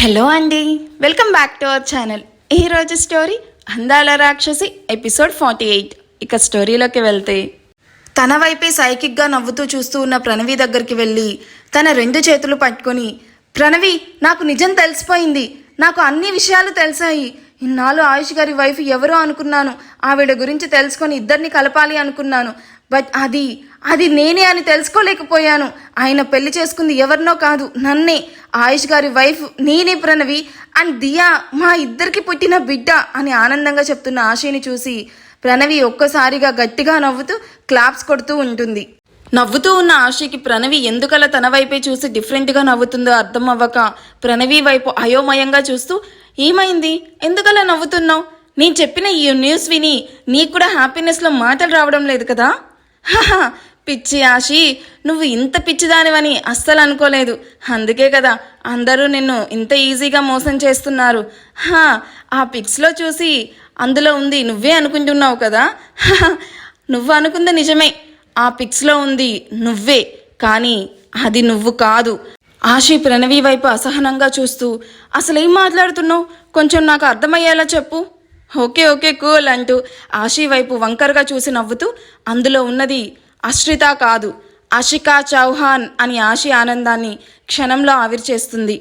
Hello అండి, welcome back to our channel. ఈరోజు story అందాల రాక్షసి ఎపిసోడ్ 48. ఇక స్టోరీలోకి వెళ్తే, తన వైపే సైకిక్గా నవ్వుతూ చూస్తూ ఉన్న ప్రణవి దగ్గరికి వెళ్ళి తన 2 చేతులు పట్టుకొని, ప్రణవి, నాకు నిజం తెలిసిపోయింది, నాకు అన్ని విషయాలు తెలిసాయి. ఇన్నాళ్ళు ఆయుష్ గారి వైఫ్ ఎవరో అనుకున్నాను, ఆవిడ గురించి తెలుసుకొని ఇద్దరిని కలపాలి అనుకున్నాను. బట్ అది నేనే అని తెలుసుకోలేకపోయాను. ఆయన పెళ్లి చేసుకుంది ఎవరినో కాదు, నన్నే. ఆయుష్ గారి వైఫ్ నేనే ప్రణవి, అండ్ దియా మా ఇద్దరికి పుట్టిన బిడ్డ అని ఆనందంగా చెప్తున్న ఆశని చూసి ప్రణవి ఒక్కసారిగా గట్టిగా నవ్వుతూ క్లాప్స్ కొడుతూ ఉంటుంది. నవ్వుతూ ఉన్న ఆశకి ప్రణవి ఎందుకలా తన వైపే చూసి డిఫరెంట్గా నవ్వుతుందో అర్థం అవ్వక ప్రణవి వైపు అయోమయంగా చూస్తూ, ఏమైంది, ఎందుకలా నవ్వుతున్నావు? నేను చెప్పిన ఈ న్యూస్ విని నీకు కూడా హ్యాపీనెస్లో మాటలు రావడం లేదు కదా? పిచ్చి ఆశి, నువ్వు ఇంత పిచ్చిదానివని అస్సలు అనుకోలేదు. అందుకే కదా అందరూ నిన్ను ఇంత ఈజీగా మోసం చేస్తున్నారు. ఆ పిక్స్లో చూసి అందులో ఉంది నువ్వే అనుకుంటున్నావు కదా? నువ్వు అనుకుంది నిజమే, ఆ పిక్స్లో ఉంది నువ్వే, కానీ అది నువ్వు కాదు. ఆశి ప్రణవి వైపు అసహనంగా చూస్తూ, అసలేం మాట్లాడుతున్నావు, కొంచెం నాకు అర్థమయ్యేలా చెప్పు. ఓకే ఓకే కూల్ అంటూ ఆశి వైపు వంకరగా చూసి నవ్వుతూ, అందులో ఉన్నది అశ్రిత కాదు, ఆషికా చౌహాన్ అని ఆశి ఆనందాన్ని క్షణంలో ఆవిర్చేస్తుంది.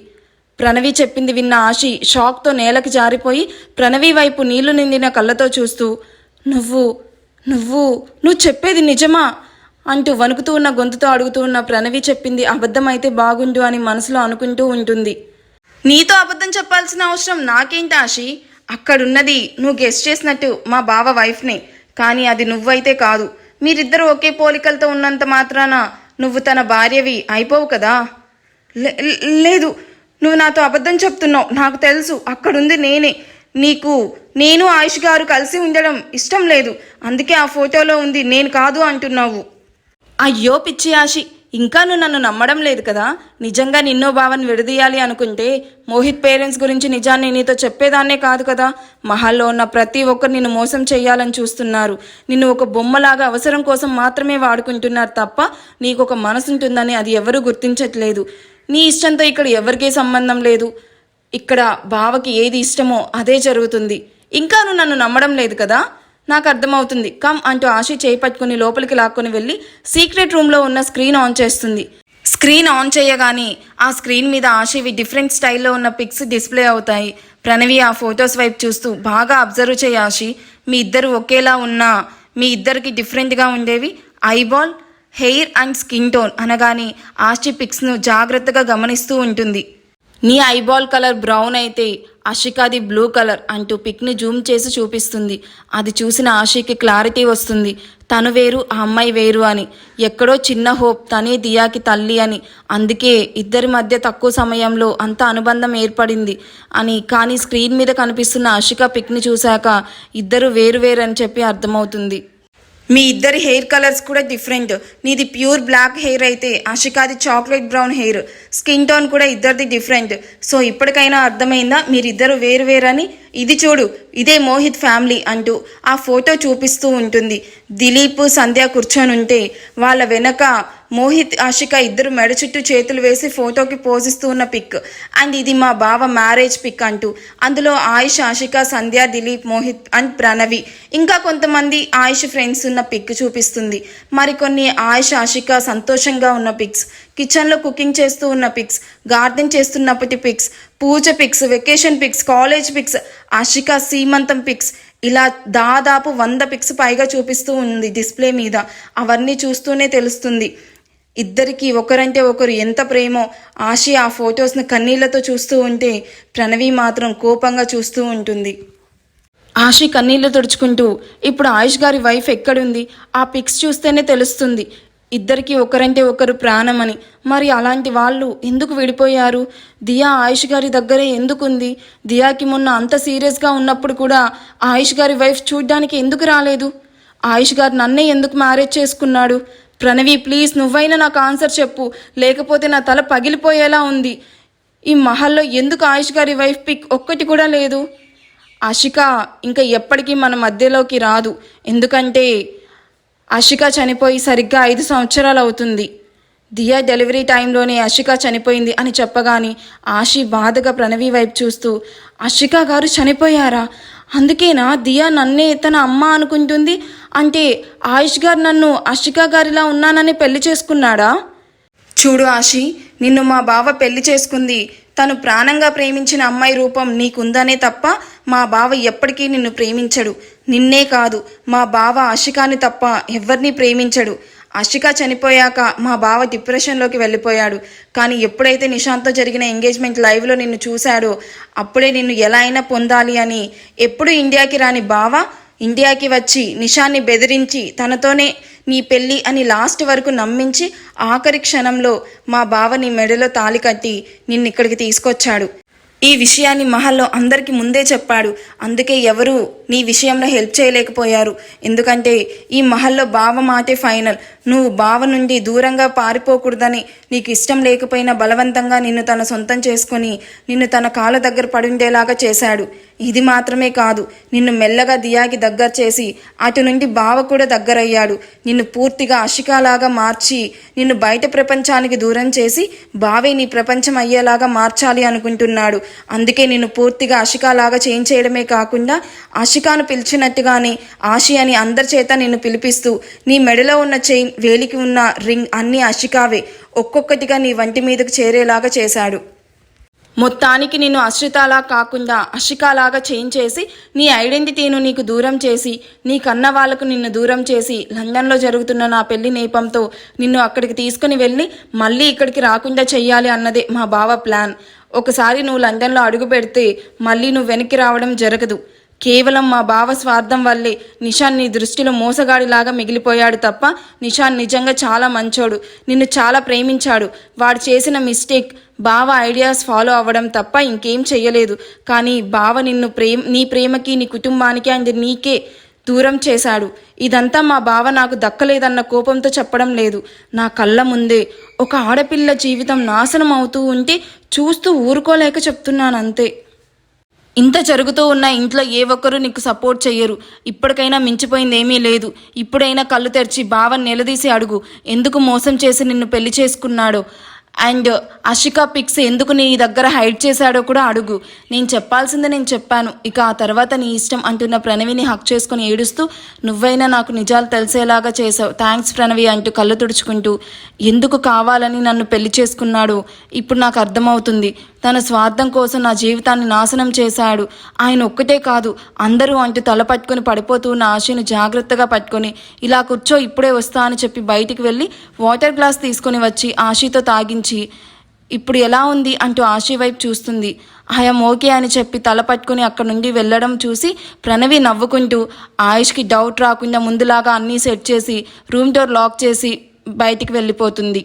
ప్రణవి చెప్పింది విన్న ఆశి షాక్తో నేలకు జారిపోయి ప్రణవి వైపు నీళ్లు నిండిన కళ్ళతో చూస్తూ, నువ్వు చెప్పేది నిజమా అంటూ వణుకుతూ ఉన్న గొంతుతో అడుగుతూ ఉన్న ప్రణవి చెప్పింది అబద్ధమైతే బాగుండు అని మనసులో అనుకుంటూ ఉంటుంది. నీతో అబద్ధం చెప్పాల్సిన అవసరం నాకేంటి ఆశి? అక్కడున్నది నువ్వు గెస్ట్ చేసినట్టు మా బావ వైఫ్నే, కానీ అది నువ్వైతే కాదు. మీరిద్దరూ ఒకే పోలికలతో ఉన్నంత మాత్రాన నువ్వు తన భార్యవి అయిపోవు కదా. లేదు, నువ్వు నాతో అబద్ధం చెప్తున్నావు, నాకు తెలుసు, అక్కడుంది నేనే. నేను ఆయుష్ గారు కలిసి ఉండడం ఇష్టం లేదు, అందుకే ఆ ఫోటోలో ఉంది నేను కాదు అంటున్నావు. అయ్యో పిచ్చి ఆశి, ఇంకా నువ్వు నన్ను నమ్మడం లేదు కదా? నిజంగా నిన్నో భావని విడదీయాలి అనుకుంటే మోహిత్ పేరెంట్స్ గురించి నిజాన్ని నీతో చెప్పేదాన్నే కాదు కదా. మహల్లో ఉన్న ప్రతి ఒక్కరు నిన్ను మోసం చేయాలని చూస్తున్నారు. నిన్ను ఒక బొమ్మలాగా అవసరం కోసం మాత్రమే వాడుకుంటున్నారు తప్ప నీకు ఒక మనసు ఉంటుందని అది ఎవరూ గుర్తించట్లేదు. నీ ఇష్టంతో ఇక్కడ ఎవరికీ సంబంధం లేదు. ఇక్కడ బావకి ఏది ఇష్టమో అదే జరుగుతుంది. ఇంకా నువ్వు నన్ను నమ్మడం లేదు కదా? నాకు అర్థమవుతుంది, కమ్ అంటూ ఆశి చేయి పట్టుకుని లోపలికి లాక్కొని వెళ్ళి సీక్రెట్ రూమ్లో ఉన్న స్క్రీన్ ఆన్ చేస్తుంది. స్క్రీన్ ఆన్ చేయగానే ఆ స్క్రీన్ మీద ఆశివి డిఫరెంట్ స్టైల్లో ఉన్న పిక్స్ డిస్ప్లే అవుతాయి. ప్రణవి ఆ ఫొటోస్ వైపు చూస్తూ, బాగా అబ్జర్వ్ చేయి ఆశి, మీ ఇద్దరు ఒకేలా ఉన్నా మీ ఇద్దరికి డిఫరెంట్గా ఉండేవి eyeball, hair and skin tone అనగానే ఆశి పిక్స్ను జాగ్రత్తగా గమనిస్తూ ఉంటుంది. నీ ఐబాల్ కలర్ బ్రౌన్ అయితే ఆషికాది బ్లూ కలర్ అంటూ పిక్ని జూమ్ చేసి చూపిస్తుంది. అది చూసిన ఆషికి క్లారిటీ వస్తుంది, తను వేరు ఆ అమ్మాయి వేరు అని. ఎక్కడో చిన్న హోప్ తనే దియాకి తల్లి అని, అందుకే ఇద్దరి మధ్య తక్కువ సమయంలో అంత అనుబంధం ఏర్పడింది అని. కానీ స్క్రీన్ మీద కనిపిస్తున్న ఆషికా పిక్ని చూశాక ఇద్దరు వేరు వేరు అని చెప్పి అర్థమవుతుంది. మీ ఇద్దరి హెయిర్ కలర్స్ కూడా డిఫరెంట్. నీది ప్యూర్ బ్లాక్ హెయిర్ అయితే ఆషికాది chocolate brown hair, skin tone కూడా ఇద్దరిది డిఫరెంట్. సో ఇప్పటికైనా అర్థమైందా మీరిద్దరు వేరు వేరని? ఇది చూడు, ఇదే మోహిత్ ఫ్యామిలీ అంటూ ఆ ఫోటో చూపిస్తూ ఉంటుంది. దిలీప్ సంధ్య కూర్చొని ఉంటే వాళ్ళ వెనక మోహిత్ ఆషిక ఇద్దరు మెడ చుట్టూ చేతులు వేసి ఫోటోకి పోజిస్తూ ఉన్న పిక్. అండ్ ఇది మా బావ మ్యారేజ్ పిక్ అంటూ అందులో ఆయుష్, ఆషిక, సంధ్య, దిలీప్, మోహిత్ అండ్ ప్రణవి ఇంకా కొంతమంది ఆయుష్ ఫ్రెండ్స్ ఉన్న పిక్ చూపిస్తుంది. మరికొన్ని ఆయుష్, ఆషిక సంతోషంగా ఉన్న పిక్స్, కిచెన్లో కుకింగ్ చేస్తూ ఉన్న పిక్స్, గార్డెన్ చేస్తున్నప్పటి pics, puja pics, vacation pics, college pics, Ashika సీమంతం పిక్స్, ఇలా దాదాపు 100 పిక్స్ పైగా చూపిస్తూ ఉంది డిస్ప్లే మీద. అవన్నీ చూస్తూనే తెలుస్తుంది ఇద్దరికి ఒకరంటే ఒకరు ఎంత ప్రేమో. ఆశి ఆ ఫొటోస్ను కన్నీళ్లతో చూస్తూ ఉంటే ప్రణవి మాత్రం కోపంగా చూస్తూ ఉంటుంది. ఆశి కన్నీళ్లు తుడుచుకుంటూ, ఇప్పుడు ఆయుష్ గారి వైఫ్ ఎక్కడుంది? ఆ పిక్స్ చూస్తేనే తెలుస్తుంది ఇద్దరికి ఒకరంటే ఒకరు ప్రాణమని. మరి అలాంటి వాళ్ళు ఎందుకు విడిపోయారు? దియా ఆయుష్ గారి దగ్గరే ఎందుకుంది? దియాకి మొన్న అంత సీరియస్గా ఉన్నప్పుడు కూడా ఆయుష్ గారి వైఫ్ చూడ్డానికి ఎందుకు రాలేదు? ఆయుష్ గారు నన్నే ఎందుకు మ్యారేజ్ చేసుకున్నాడు? ప్రణవి ప్లీజ్ నువ్వైనా నాకు ఆన్సర్ చెప్పు, లేకపోతే నా తల పగిలిపోయేలా ఉంది. ఈ మహల్లో ఎందుకు ఆయుష్ గారి వైఫ్ పిక్ ఒక్కటి కూడా లేదు? ఆషిక ఇంకా ఎప్పటికీ మన మధ్యలోకి రాదు, ఎందుకంటే ఆషిక చనిపోయి సరిగ్గా 5 సంవత్సరాలు అవుతుంది. దియా డెలివరీ టైంలోనే అషిక చనిపోయింది అని చెప్పగానే ఆషి బాధగా ప్రణవి వైపు చూస్తూ, అషిక గారు చనిపోయారా? అందుకేనా దియా నన్నే తన అమ్మ అనుకుంటుంది? అంటే ఆయుష్ గారు నన్ను అషిక గారిలా ఉన్నానని పెళ్లి చేసుకున్నాడా? చూడు ఆషి, నిన్ను మా బావ పెళ్లి చేసుకుంది తను ప్రాణంగా ప్రేమించిన అమ్మాయి రూపం నీకుందనే తప్ప మా బావ ఎప్పటికీ నిన్ను ప్రేమించడు. నిన్నే కాదు, మా బావ అషికాని తప్ప ఎవరిని ప్రేమించడు. అషిక చనిపోయాక మా బావ డిప్రెషన్లోకి వెళ్ళిపోయాడు. కానీ ఎప్పుడైతే నిషాంత్తో జరిగిన ఎంగేజ్మెంట్ లైవ్లో నిన్ను చూశాడో అప్పుడే నిన్ను ఎలా అయినా పొందాలి అని ఎప్పుడు ఇండియాకి రాని బావ ఇండియాకి వచ్చి నిషాన్ని బెదిరించి తనతోనే నీ పెళ్ళి అని లాస్ట్ వరకు నమ్మించి ఆఖరి క్షణంలో మా బావ నీ మెడలో తాళి కట్టి నిన్నిక్కడికి తీసుకొచ్చాడు. ఈ విషయాన్ని మహల్లో అందరికీ ముందే చెప్పాడు. అందుకే ఎవరూ నీ విషయంలో హెల్ప్ చేయలేకపోయారు. ఎందుకంటే ఈ మహల్లో బావ మాటే ఫైనల్. నువ్వు బావ నుండి దూరంగా పారిపోకూడదని నీకు ఇష్టం లేకపోయినా బలవంతంగా నిన్ను తన సొంతం చేసుకొని నిన్ను తన కాళ్ళ దగ్గర పడుండేలాగా చేశాడు. ఇది మాత్రమే కాదు, నిన్ను మెల్లగా దియాకి దగ్గర చేసి అటు నుండి బావ కూడా దగ్గరయ్యాడు. నిన్ను పూర్తిగా అషికాలాగా మార్చి నిన్ను బయట ప్రపంచానికి దూరం చేసి బావే నీ ప్రపంచం అయ్యేలాగా మార్చాలి అనుకుంటున్నాడు. అందుకే నిన్ను పూర్తిగా అషికాలాగా చేంజ్ చేయడమే కాకుండా ఆషికాను పిలిచినట్టుగానే ఆషి అని అందరి చేత నిన్ను పిలిపిస్తూ నీ మెడలో ఉన్న చైన్, వేలికి ఉన్న రింగ్ అన్నీ అషికావే ఒక్కొక్కటిగా నీ వంటి మీదకు చేరేలాగా చేశాడు. మొత్తానికి నిన్ను అశ్రితలా కాకుండా అషికాలాగా చేంజ్ చేసి నీ ఐడెంటిటీను నీకు దూరం చేసి నీ కన్న వాళ్లకు నిన్ను దూరం చేసి లండన్లో జరుగుతున్న నా పెళ్లి నేపంతో నిన్ను అక్కడికి తీసుకుని వెళ్ళి మళ్ళీ ఇక్కడికి రాకుండా చెయ్యాలి అన్నదే మా బావ ప్లాన్. ఒకసారి నువ్వు లండన్లో అడుగు పెడితే మళ్ళీ నువ్వు వెనక్కి రావడం జరగదు. కేవలం మా బావ స్వార్థం వల్లే నిషాన్ నీ దృష్టిలో మోసగాడిలాగా మిగిలిపోయాడు తప్ప నిషాన్ నిజంగా చాలా మంచోడు. నిన్ను చాలా ప్రేమించాడు. వాడు చేసిన మిస్టేక్ బావ ఐడియాస్ ఫాలో అవ్వడం తప్ప ఇంకేం చెయ్యలేదు. కానీ బావ నిన్ను నీ ప్రేమకి, నీ కుటుంబానికి అండ్ నీకే దూరం చేశాడు. ఇదంతా మా బావ నాకు దక్కలేదన్న కోపంతో చెప్పడం లేదు. నా కళ్ళ ముందే ఒక ఆడపిల్ల జీవితం నాశనం అవుతూ ఉంటే చూస్తూ ఊరుకోలేక చెప్తున్నాను అంతే. ఇంత జరుగుతూ ఉన్న ఇంట్లో ఏ ఒక్కరూ నీకు సపోర్ట్ చెయ్యరు. ఇప్పటికైనా మించిపోయింది ఏమీ లేదు. ఇప్పుడైనా కళ్ళు తెరిచి బావని నిలదీసి అడుగు, ఎందుకు మోసం చేసి నిన్ను పెళ్లి చేసుకున్నాడో అండ్ అషికా పిక్స్ ఎందుకు నీ దగ్గర హైడ్ చేశాడో కూడా అడుగు. నేను చెప్పాల్సిందే నేను చెప్పాను, ఇక ఆ తర్వాత నీ ఇష్టం అంటున్న ప్రణవిని హక్ చేసుకుని ఏడుస్తూ, నువ్వైనా నాకు నిజాలు తెలిసేలాగా చేసావు, థ్యాంక్స్ ప్రణవి అంటూ కళ్ళు తుడుచుకుంటూ, ఎందుకు కావాలని నన్ను పెళ్లి చేసుకున్నాడో ఇప్పుడు నాకు అర్థమవుతుంది. తన స్వార్థం కోసం నా జీవితాన్ని నాశనం చేశాడు. ఆయన ఒక్కటే కాదు అందరూ అంటూ తల పట్టుకొని పడిపోతూ ఉన్న ఆశను జాగ్రత్తగా పట్టుకొని, ఇలా కూర్చో ఇప్పుడే వస్తా అని చెప్పి బయటికి వెళ్ళి వాటర్ గ్లాస్ తీసుకొని వచ్చి ఆశీతో తాగించి, ఇప్పుడు ఎలా ఉంది అంటూ ఆశీ వైపు చూస్తుంది. ఐఎమ్ ఓకే అని చెప్పి తల పట్టుకుని అక్కడ నుండి వెళ్ళడం చూసి ప్రణవి నవ్వుకుంటూ ఆయుష్కి డౌట్ రాకుండా ముందులాగా అన్నీ సెట్ చేసి రూమ్ డోర్ లాక్ చేసి బయటికి వెళ్ళిపోతుంది.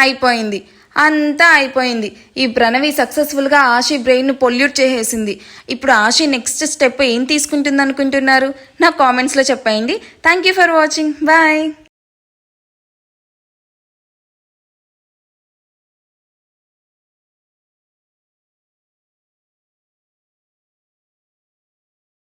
అయిపోయింది, అంతా అయిపోయింది. ఈ ప్రణవి సక్సెస్ఫుల్గా ఆశి బ్రెయిన్ను పొల్యూట్ చేసేసింది. ఇప్పుడు ఆశి నెక్స్ట్ స్టెప్ ఏం తీసుకుంటుంది అనుకుంటున్నారు? నా కామెంట్స్లో చెప్పండి. Thank you for watching. Bye.